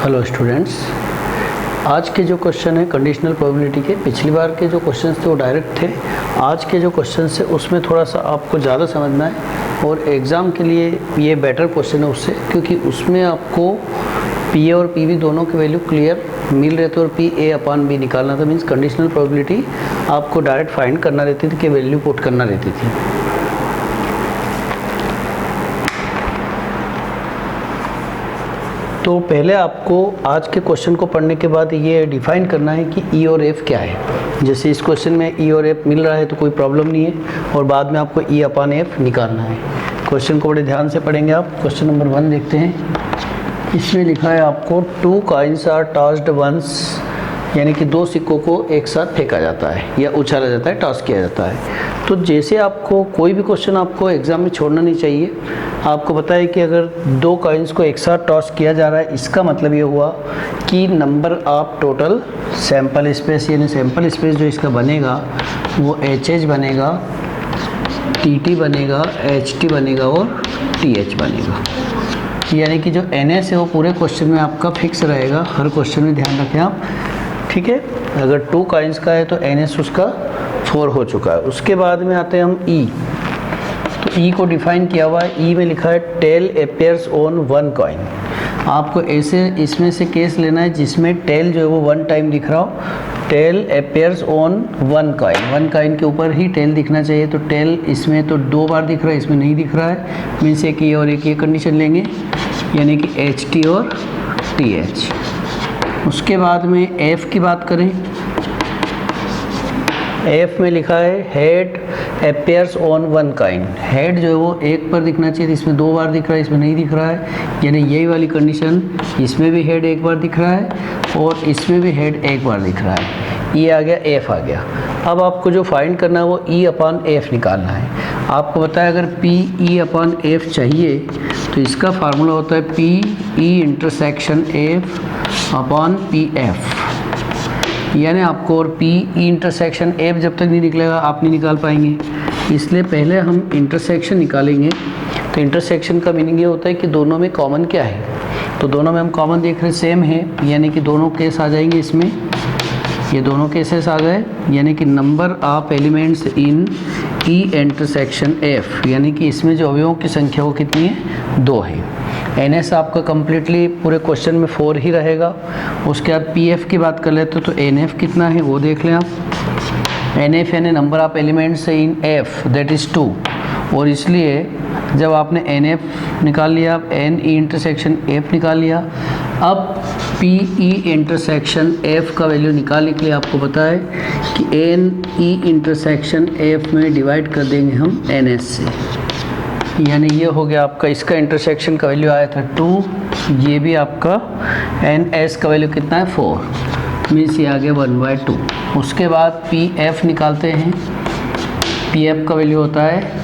Hello students, आज के जो क्वेश्चन है कंडीशनल प्रोबेबिलिटी के, पिछली बार के जो क्वेश्चन थे वो डायरेक्ट थे। आज के जो क्वेश्चन है उसमें थोड़ा सा आपको ज़्यादा समझना है और एग्ज़ाम के लिए ये बेटर क्वेश्चन है उससे, क्योंकि उसमें आपको पी ए और पी बी दोनों के वैल्यू क्लियर मिल रहे थे और पी ए अपॉन बी निकालना था। मीन्स कंडीशनल प्रोबेबिलिटी आपको डायरेक्ट फाइंड करना रहती थी कि वैल्यू पुट करना रहती थी। तो पहले आपको आज के क्वेश्चन को पढ़ने के बाद ये डिफाइन करना है कि ई और एफ क्या है। जैसे इस क्वेश्चन में ई और एफ मिल रहा है तो कोई प्रॉब्लम नहीं है, और बाद में आपको ई अपॉन एफ निकालना है। क्वेश्चन को बड़े ध्यान से पढ़ेंगे आप। क्वेश्चन नंबर 1 देखते हैं। इसमें लिखा है आपको 2 कॉइन्स आर टॉस्ड वंस, यानी कि 2 सिक्कों को एक साथ फेंका जाता है या उछाला जाता है, टॉस किया जाता है। तो जैसे आपको कोई भी क्वेश्चन आपको एग्ज़ाम में छोड़ना नहीं चाहिए। आपको पता है कि अगर 2 कॉइन्स को एक साथ टॉस किया जा रहा है, इसका मतलब ये हुआ कि number of total sample space, यानी सैंपल स्पेस जो इसका बनेगा वो एच एच बनेगा, टी टी बनेगा, एच टी बनेगा और टी एच बनेगा। यानी कि जो एन एस है वो पूरे क्वेश्चन में आपका फिक्स रहेगा। हर क्वेश्चन में ध्यान रखें आप, ठीक है। अगर 2 कॉइन्स का है तो एन एस उसका 4 हो चुका है। उसके बाद में आते हैं हम ई। तो ई को डिफाइन किया हुआ है। ई में लिखा है टेल अपेयर्स ऑन 1 कॉइन। आपको ऐसे इसमें से केस लेना है जिसमें टेल जो है वो 1 टाइम दिख रहा हो। Tail appears on 1 coin, 1 coin के ऊपर ही टेल दिखना चाहिए। तो टेल इसमें तो 2 बार दिख रहा है, इसमें नहीं दिख रहा है। मीन्स एक ये और एक ये कंडीशन लेंगे, यानी कि एच टी और टी एच। उसके बाद में एफ की बात करें। एफ में लिखा है head appears on 1 coin. Head जो है वो 1 पर दिखना चाहिए, इसमें 2 बार दिख रहा है, इसमें नहीं दिख रहा है। यानी यही वाली कंडीशन, इसमें भी हेड 1 बार दिख रहा है और इसमें भी हेड 1 बार दिख रहा है। ये आ गया, एफ आ गया। अब आपको जो फाइंड करना है वो ई अपॉन एफ निकालना है। आपको बताया अगर पी ई अपॉन एफ चाहिए तो इसका फार्मूला होता है P E intersection F upon P F. यानी आपको और पी ई इंटरसेक्शन एफ जब तक नहीं निकलेगा आप नहीं निकाल पाएंगे। इसलिए पहले हम इंटरसेक्शन निकालेंगे। तो इंटरसेक्शन का मीनिंग ये होता है कि दोनों में कॉमन क्या है। तो दोनों में हम कॉमन देख रहे सेम है, यानी कि दोनों केस आ जाएंगे इसमें। ये दोनों केसेस आ गए, यानी कि number of elements in E intersection F, यानी कि इसमें जो अवयवों की संख्या वो कितनी है, 2 है। एन एस आपका कम्प्लीटली पूरे क्वेश्चन में 4 ही रहेगा। उसके बाद पी एफ की बात कर लेते तो एन एफ कितना है वो देख लें आप। एन एफ यानी number of elements in F, that is 2। और इसलिए जब आपने एन एफ निकाल लिया, आप एन ई इंटरसेक्शन एफ निकाल लिया। अब पी ई इंटरसेक्शन एफ का वैल्यू निकालने के लिए आपको पता है कि एन ई इंटरसेक्शन एफ में डिवाइड कर देंगे हम एन एस से। यानी ये हो गया आपका, इसका इंटरसेक्शन का वैल्यू आया था 2, ये भी आपका एन एस का वैल्यू कितना है 4, मीन्स ये आ गया 1/2। उसके बाद पी एफ निकालते हैं। पी एफ का वैल्यू होता है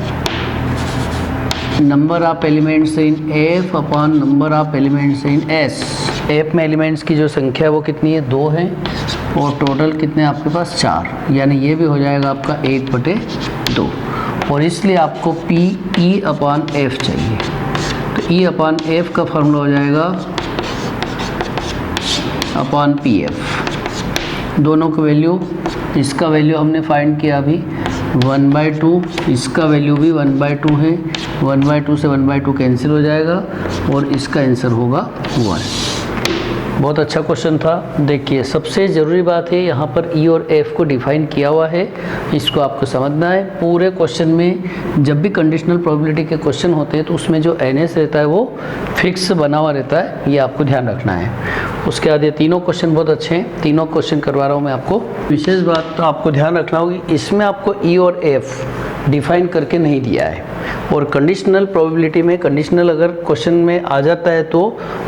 number of elements in F upon number of elements in S. F में एलिमेंट्स की जो संख्या है वो कितनी है, 2 है, और टोटल कितने आपके पास 4, यानी ये भी हो जाएगा आपका 1/2। और इसलिए आपको पी ई अपॉन एफ चाहिए। तो ई अपॉन एफ का फॉर्मूला हो जाएगा अपॉन पी एफ। दोनों का वैल्यू, इसका वैल्यू हमने फाइंड किया अभी 1/2, इसका वैल्यू भी 1/2 है। 1/2 से 1/2 कैंसिल हो जाएगा और इसका आंसर होगा 1। बहुत अच्छा क्वेश्चन था। देखिए सबसे ज़रूरी बात है यहाँ पर ई और एफ को डिफाइन किया हुआ है, इसको आपको समझना है। पूरे क्वेश्चन में जब भी कंडीशनल प्रोबेबिलिटी के क्वेश्चन होते हैं तो उसमें जो एन एस रहता है वो फिक्स बना हुआ रहता है, ये आपको ध्यान रखना है। उसके बाद ये तीनों क्वेश्चन बहुत अच्छे हैं, तीनों क्वेश्चन करवा रहा हूँ मैं आपको। विशेष बात तो आपको ध्यान रखना होगी, इसमें आपको ई और एफ डिफाइन करके नहीं दिया है। और कंडीशनल प्रोबेबिलिटी में कंडीशनल अगर क्वेश्चन में आ जाता है तो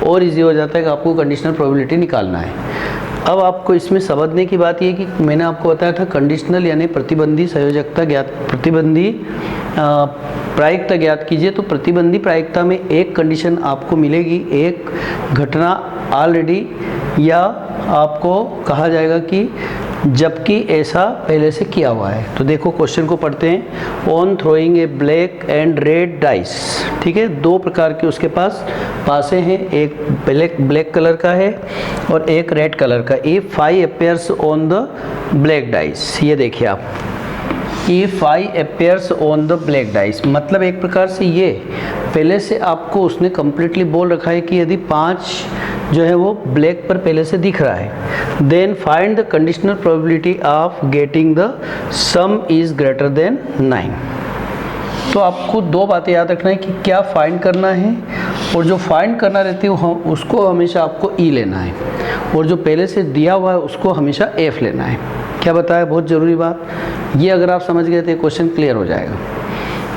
और इजी हो जाता है कि आपको कंडीशनल प्रोबेबिलिटी निकालना है। अब आपको इसमें समझने की बात ये कि मैंने आपको बताया था कंडीशनल यानी प्रतिबंधी संयोजकता ज्ञात, प्रतिबंधी प्रायिकता ज्ञात कीजिए। तो प्रतिबंधी प्रायिकता में एक कंडीशन आपको मिलेगी, एक घटना ऑलरेडी, या आपको कहा जाएगा कि जबकि ऐसा पहले से किया हुआ है। तो देखो क्वेश्चन को पढ़ते हैं। On throwing A black and red dice, ठीक है, दो प्रकार के उसके पास पासे हैं, एक ब्लैक कलर का है और एक रेड कलर का। If 5 appears on the black dice, ये देखिए आप, If 5 appears on the black dice, मतलब एक प्रकार से ये पहले से आपको उसने कम्प्लीटली बोल रखा है कि यदि 5 जो है वो ब्लैक पर पहले से दिख रहा है, then find the conditional probability of getting the sum is greater than 9। तो आपको दो बातें याद रखना है कि क्या फाइंड करना है, और जो फाइंड करना रहती है उसको हमेशा आपको ई लेना है, और जो पहले से दिया हुआ है उसको हमेशा एफ लेना है। क्या बताया, बहुत ज़रूरी बात। ये अगर आप समझ गए तो क्वेश्चन क्लियर हो जाएगा।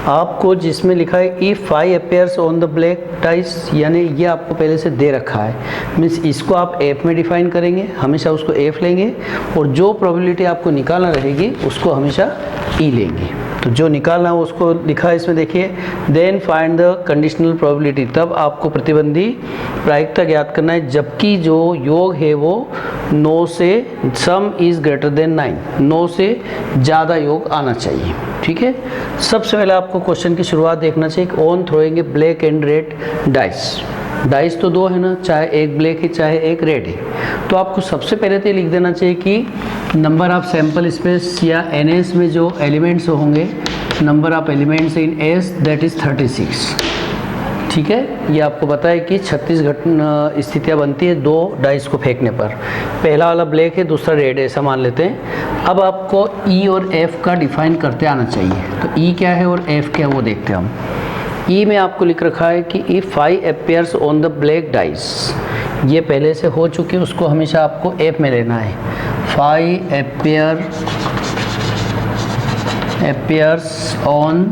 आपको जिसमें लिखा है if 5 appears on the black dice, यानी ये आपको पहले से दे रखा है, मीन्स इसको आप एफ में डिफाइन करेंगे, हमेशा उसको एफ लेंगे, और जो प्रोबेबिलिटी आपको निकालना रहेगी उसको हमेशा ई लेंगे। तो जो निकालना है उसको लिखा है इसमें देखिए, then find the conditional probability, तब आपको प्रतिबंधी प्रायिकता ज्ञात करना है जबकि जो योग है वो 9 से सम इज़ ग्रेटर देन 9, 9 से ज़्यादा योग आना चाहिए। ठीक है, सबसे पहले आपको क्वेश्चन की शुरुआत देखना चाहिए। On throwing A black and red dice, dice तो दो है ना, चाहे एक ब्लैक है चाहे एक रेड है। तो आपको सबसे पहले तो लिख देना चाहिए कि नंबर ऑफ सैंपल स्पेस या एनएस में जो एलिमेंट्स होंगे, number of elements in S that is 36। ठीक है, ये आपको पता है कि 36 स्थितियाँ बनती है दो डाइस को फेंकने पर। पहला वाला ब्लैक है, दूसरा रेड है, ऐसा मान लेते हैं। अब आपको ई और एफ का डिफाइन करते आना चाहिए। तो ई क्या है और एफ क्या है वो देखते हैं हम। ई में आपको लिख रखा है कि if 5 appears on the black dice, ये पहले से हो चुके, उसको हमेशा आपको एफ में लेना है। 5 अपेयर्स ऑन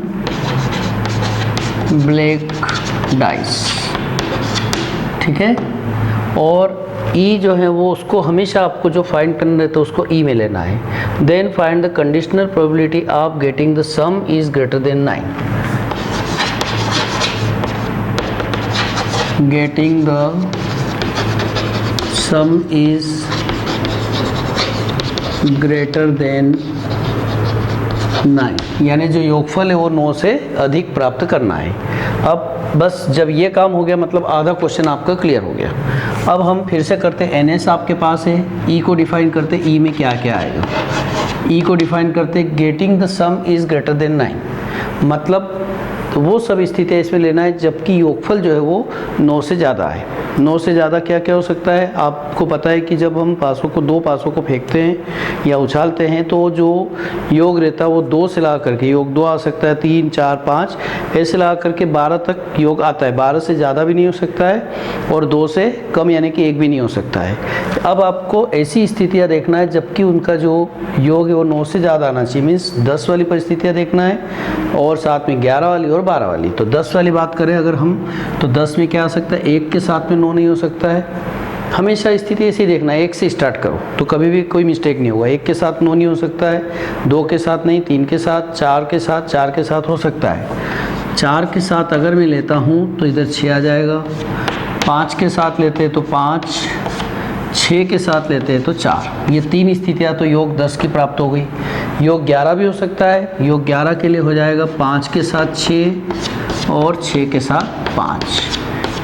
ब्लैक डाइस, ठीक है, और ई जो है वो उसको हमेशा आपको जो फाइंड करना रहता है उसको ई में लेना है। Then find the conditional probability of getting the sum is greater than 9, getting the sum is greater than 9, यानी जो योगफल है वो 9 से अधिक प्राप्त करना है। अब बस जब ये काम हो गया मतलब आधा क्वेश्चन आपका क्लियर हो गया। अब हम फिर से करते हैं, एनएस आपके पास है, ई को डिफाइन करते, ई में क्या क्या आएगा। ई को डिफाइन करते getting the some is greater than 9, मतलब तो वो सब स्थितियाँ इसमें लेना है जबकि योगफल जो है वो 9 से ज़्यादा है। 9 से ज़्यादा क्या क्या हो सकता है, आपको पता है कि जब हम पासों को, दो पासों को फेंकते हैं या उछालते हैं तो जो योग रहता है वो 2 से लगा करके योग 2 आ सकता है, 3, 4, 5 ऐसे लगा करके 12 तक योग आता है। 12 से ज़्यादा भी नहीं हो सकता है और 2 से कम यानी कि 1 भी नहीं हो सकता है। अब आपको ऐसी स्थितियाँ देखना है जबकि उनका जो योग है वो 9 से ज़्यादा आना चाहिए, मीन्स 10 वाली परिस्थितियाँ देखना है और साथ में 11 वाली और 12 वाली। तो 10 वाली बात करें अगर हम, तो 10 में क्या आ सकता है, 1 के साथ में 9 नहीं हो सकता है। हमेशा स्थिति ऐसे ही देखना है, 1 से स्टार्ट करो तो कभी भी कोई मिस्टेक नहीं होगा। 1 के साथ 9 नहीं हो सकता है, 2 के साथ नहीं, 3 के साथ, 4 के साथ, 4 के साथ हो सकता है। 4 के साथ अगर मैं लेता हूँ तो इधर 6 आ जाएगा, 5 के साथ लेते हैं तो 5, 6 के साथ लेते हैं तो 4। ये 3 स्थितियाँ तो योग 10 की प्राप्त हो गई। योग 11 भी हो सकता है, योग 11 के लिए हो जाएगा 5 के साथ 6 और 6 के साथ 5।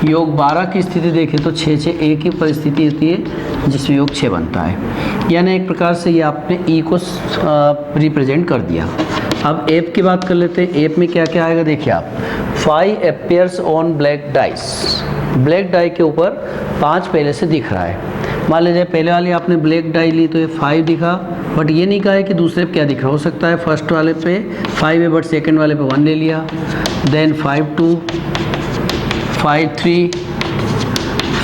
योग 12 की स्थिति देखें तो 6, 6 एक ही परिस्थिति होती है जिसमें योग 6 बनता है। यानी एक प्रकार से ये आपने ई को रिप्रेजेंट कर दिया। अब एप की बात कर लेते हैं। एप में क्या क्या आएगा देखिए आप, 5 appears on black dice, black dye के ऊपर 5 पहले से दिख रहा है। मान लीजिए पहले वाली आपने ब्लैक डाई ली तो ये 5 दिखा, बट ये नहीं कहा है कि दूसरे पे क्या दिख रहा। हो सकता है फर्स्ट वाले पे 5 है बट सेकंड वाले पे 1 ले लिया, देन 5 2, 5 3,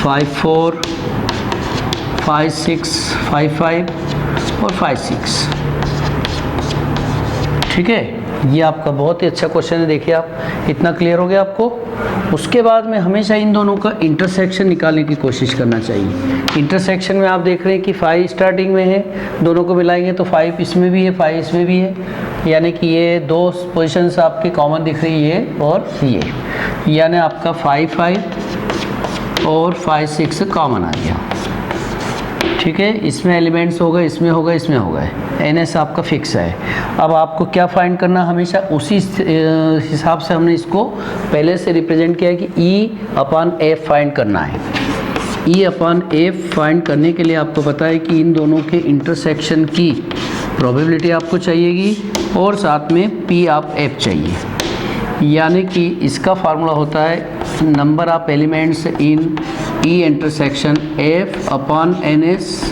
5 4, 5 6, 5 5 और 5 6। ठीक है, ये आपका बहुत ही अच्छा क्वेश्चन है। देखिए आप, इतना क्लियर हो गया आपको। उसके बाद में हमेशा इन दोनों का इंटरसेक्शन निकालने की कोशिश करना चाहिए। इंटरसेक्शन में आप देख रहे हैं कि 5 स्टार्टिंग में है, दोनों को मिलाएंगे तो 5 इसमें भी है, 5 इसमें भी है, यानी कि ये 2 पोजीशंस आपकी कॉमन दिख रही है और ये, यानी आपका 5 5 और 5 6 कॉमन आ गया। ठीक है, इसमें एलिमेंट्स हो गए, इसमें हो गए, इसमें हो गए, NS आपका फिक्स है। अब आपको क्या फाइंड करना, हमेशा उसी हिसाब से हमने इसको पहले से रिप्रेजेंट किया है कि E/F फाइंड करना है। E/F फाइंड करने के लिए आपको पता है कि इन दोनों के इंटरसेक्शन की प्रोबेबिलिटी आपको चाहिएगी और साथ में P/F चाहिए, यानी कि इसका फार्मूला होता है number of elements in E intersection F/NS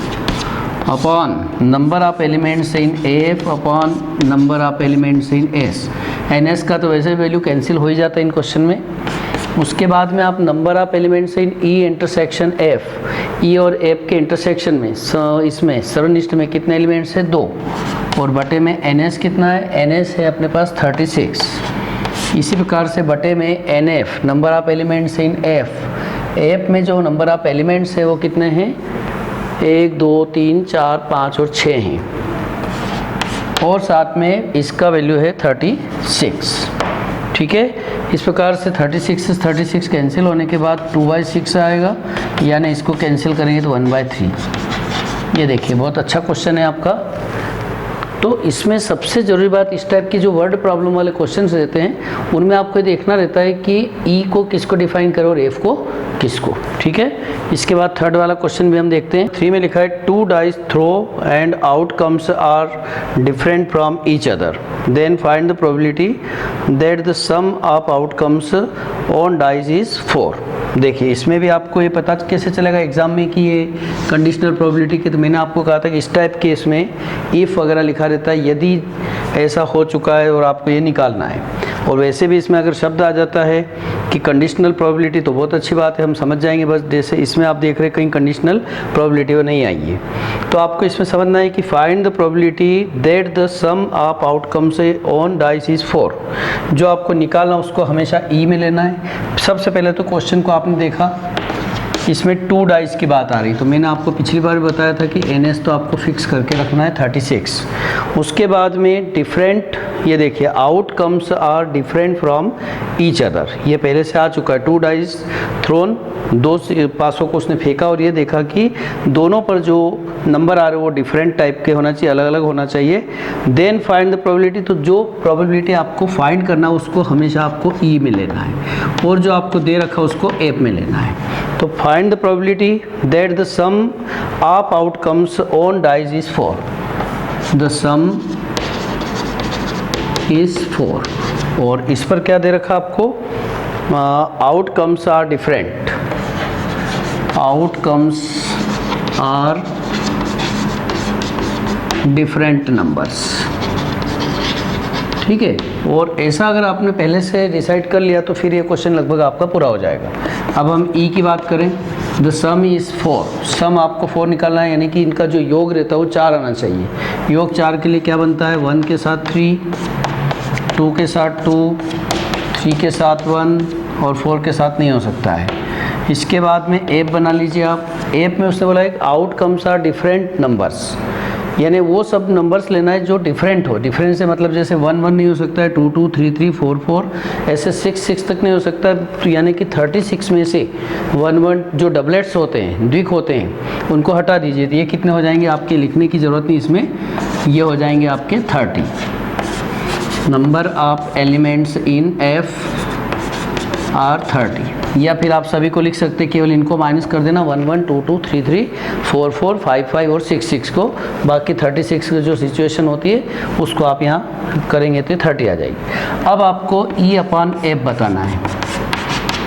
upon number of elements in F upon number of elements in S। NS का तो वैसे वैल्यू कैंसिल हो ही जाता है इन क्वेश्चन में। उसके बाद में आप number of elements in E intersection F, E और F के इंटरसेक्शन में इसमें सर्वनिष्ठ में कितने एलिमेंट्स है, 2, और बटे में NS कितना है, NS है अपने पास 36। इसी प्रकार से बटे में NF number of elements in F में जो नंबर ऑफ एलिमेंट्स है वो कितने हैं, 1 2 3 4 5 और 6 हैं, और साथ में इसका वैल्यू है 36। ठीक है, इस प्रकार से 36 से 36 कैंसिल होने के बाद 2/6 आएगा, यानी इसको कैंसिल करेंगे तो 1/3। ये देखिए बहुत अच्छा क्वेश्चन है आपका। तो इसमें सबसे ज़रूरी बात, इस टाइप की जो वर्ड प्रॉब्लम वाले क्वेश्चंस रहते हैं उनमें आपको देखना रहता है कि ई को किसको डिफाइन करो और एफ को किसको। ठीक है, इसके बाद थर्ड वाला क्वेश्चन भी हम देखते हैं। 3 में लिखा है 2 dice throw and outcomes are different from each other, then find the probability that the sum of outcomes on dice is 4। देखिए इसमें भी आपको ये पता कैसे चलेगा एग्जाम में कि ये कंडीशनल प्रोबेबिलिटी की, तो मैंने आपको कहा था कि इस टाइप के इसमें इफ़ वगैरह लिखा रहता है यदि ऐसा हो चुका है और आपको ये निकालना है। और वैसे भी इसमें अगर शब्द आ जाता है कि कंडीशनल प्रोबेबिलिटी तो बहुत अच्छी बात है, हम समझ जाएंगे। बस जैसे इसमें आप देख रहे हैं कहीं कंडीशनल प्रोबेबिलिटी वो नहीं आई है, तो आपको इसमें समझना है कि find the probability that the sum of outcomes on dice is 4। जो आपको निकालना उसको हमेशा ई में लेना है। सबसे पहले तो क्वेश्चन को आपने देखा, इसमें 2 डाइस की बात आ रही, तो मैंने आपको पिछली बार बताया था कि NS तो आपको फिक्स करके रखना है 36। उसके बाद में डिफरेंट, ये देखिए outcomes are different from each other, ये पहले से आ चुका है। 2 डाइस थ्रोन, 2 पासों को उसने फेंका और ये देखा कि दोनों पर जो नंबर आ रहे वो डिफरेंट टाइप के होना चाहिए, अलग अलग होना चाहिए। देन फाइंड द प्रोबेबिलिटी, तो जो प्रोबेबिलिटी आपको फाइंड करना है उसको हमेशा आपको ई में लेना है और जो आपको दे रखा है उसको एफ में लेना है। तो find the probability that the sum of outcomes on dice is 4। The sum is 4 और इस पर क्या दे रखा आपको, outcomes are different, outcomes are different numbers. ठीक है, और ऐसा अगर आपने पहले से डिसाइड कर लिया तो फिर ये क्वेश्चन लगभग आपका पूरा हो जाएगा। अब हम ई की बात करें, द सम इज़ 4, सम आपको 4 निकालना है, यानी कि इनका जो योग रहता है वो 4 आना चाहिए। योग 4 के लिए क्या बनता है, 1 के साथ 3, 2 के साथ 2, 3 के साथ 1 और 4 के साथ नहीं हो सकता है। इसके बाद में एप बना लीजिए आप। एप में उसने बोला है आउटकम्स आर डिफरेंट नंबर्स, यानी वो सब नंबर्स लेना है जो डिफरेंट हो। डिफरेंट से मतलब जैसे 1 1 नहीं हो सकता है, 2 2 3 3 4 4, ऐसे 6 6 तक नहीं हो सकता। तो यानी कि 36 में से 1 1 जो डबलेट्स होते हैं, द्विक होते हैं, उनको हटा दीजिए। तो ये कितने हो जाएंगे, आपके लिखने की ज़रूरत नहीं इसमें, ये हो जाएंगे आपके 30। Number of elements in F R 30, या फिर आप सभी को लिख सकते हैं, केवल इनको माइनस कर देना, 1 1 2 2 3 3 4 4 5 5 और 6 6 को, बाकी 36 की जो सिचुएशन होती है उसको आप यहाँ करेंगे तो 30 आ जाएगी। अब आपको E/F बताना है।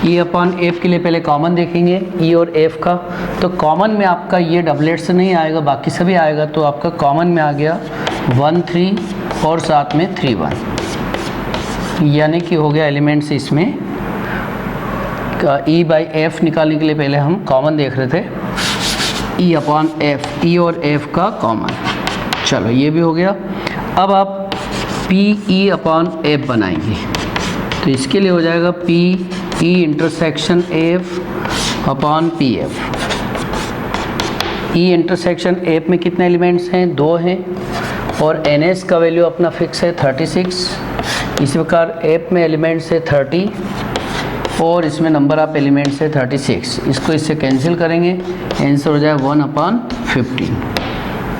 E/F के लिए पहले कॉमन देखेंगे, E और F का। तो कॉमन में आपका ये डबलेट से नहीं आएगा, बाकी सभी आएगा। तो आपका कॉमन में आ गया 1 3 और साथ में 3 1, यानी कि हो गया एलिमेंट्स इसमें। E/F निकालने के लिए पहले हम कॉमन देख रहे थे, E/F, E और F का कॉमन। चलो ये भी हो गया। अब आप PE/F बनाएंगे, तो इसके लिए हो जाएगा PE intersection F/PF। E intersection F में कितने एलिमेंट्स हैं, 2 हैं, और NS का वैल्यू अपना फिक्स है 36। इसी प्रकार F में एलिमेंट्स है 30 और इसमें नंबर ऑफ एलिमेंट्स है 36। इसको इससे कैंसिल करेंगे, आंसर हो जाए 1/15।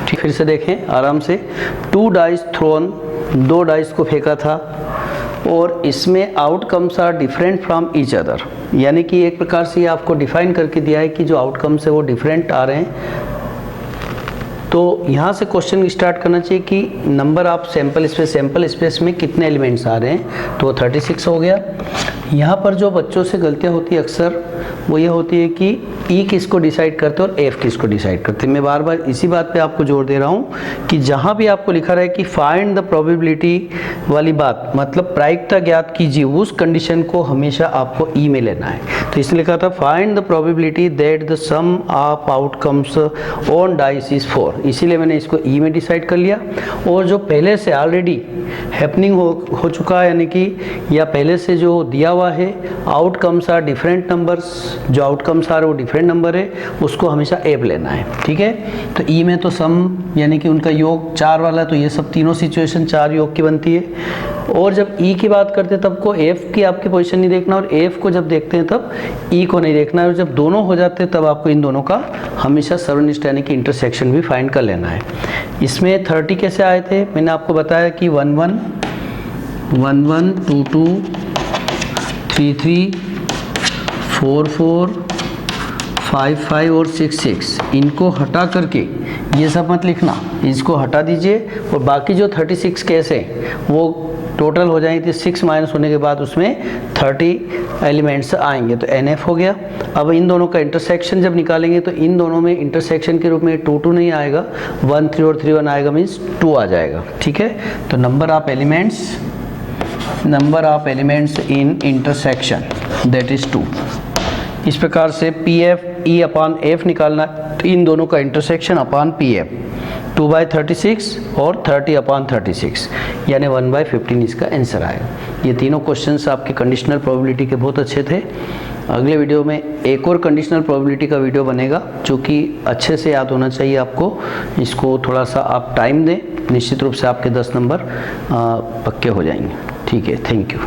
ठीक, फिर से देखें आराम से। 2 डाइस थ्रोन, 2 डाइस को फेंका था और इसमें outcomes are different from each other, यानी कि एक प्रकार से ये आपको डिफाइन करके दिया है कि जो आउटकम्स है वो डिफरेंट आ रहे हैं। तो यहाँ से क्वेश्चन स्टार्ट करना चाहिए कि नंबर ऑफ सैंपल स्पेस में कितने एलिमेंट्स आ रहे हैं, तो 36 हो गया। यहाँ पर जो बच्चों से गलतियाँ होती है अक्सर वो ये होती है कि ई किसको डिसाइड करते हैं और एफ किसको डिसाइड करते हैं। मैं बार बार इसी बात पे आपको जोर दे रहा हूँ कि जहाँ भी आपको लिखा रहा है कि फाइंड द प्रोबेबिलिटी वाली बात, मतलब प्रायिकता ज्ञात कीजिए, उस कंडीशन को हमेशा आपको ई में लेना है। तो इसलिए लिखा था find the probability that the sum of outcomes on dice is 4, इसीलिए मैंने इसको ई में डिसाइड कर लिया। और जो पहले से ऑलरेडी हैपनिंग हो चुका है, यानी कि या पहले से जो दिया हुआ है आउटकम्स आर डिफरेंट नंबर्स, जो आउटकम्स आ रहे वो डिफरेंट नंबर है, उसको हमेशा एफ लेना है। ठीक है, तो ई में तो सम यानी कि उनका योग 4 वाला, तो ये सब तीनों सिचुएशन 4 योग की बनती है। और जब ई की बात करते हैं तब को एफ की आपकी पोजीशन नहीं देखना, और एफ को जब देखते हैं तब ई को नहीं देखना है। और जब दोनों हो जाते हैं तब आपको इन दोनों का हमेशा सर्वनिष्ठ यानी कि इंटरसेक्शन भी फाइंड कर लेना है। इसमें 30 कैसे आए थे, मैंने आपको बताया कि 1 1 1 1 2 2 3 3 4 4 5 5 और 6 6, इनको हटा करके ये सब मत लिखना, इसको हटा दीजिए। और बाकी जो 36 केस है वो टोटल हो जाएंगे, 6 माइनस होने के बाद उसमें 30 एलिमेंट्स आएंगे, तो NF हो गया। अब इन दोनों का इंटरसेक्शन जब निकालेंगे तो इन दोनों में इंटरसेक्शन के रूप में 2 2 नहीं आएगा, 1 3 और 3 1 आएगा, मीन्स 2 आ जाएगा। ठीक है, तो number of elements in intersection that is 2। इस प्रकार से PF E अपॉन F निकालना, तो इन दोनों का इंटरसेक्शन अपॉन PF 2/36 और 30/36, यानी 1/15 इसका आंसर आएगा। ये तीनों क्वेश्चंस आपके कंडीशनल प्रोबेबिलिटी के बहुत अच्छे थे। अगले वीडियो में एक और कंडीशनल प्रोबेबिलिटी का वीडियो बनेगा जो कि अच्छे से याद होना चाहिए आपको। इसको थोड़ा सा आप टाइम दें, निश्चित रूप से आपके 10 नंबर पक्के हो जाएंगे। ठीक है, थैंक यू।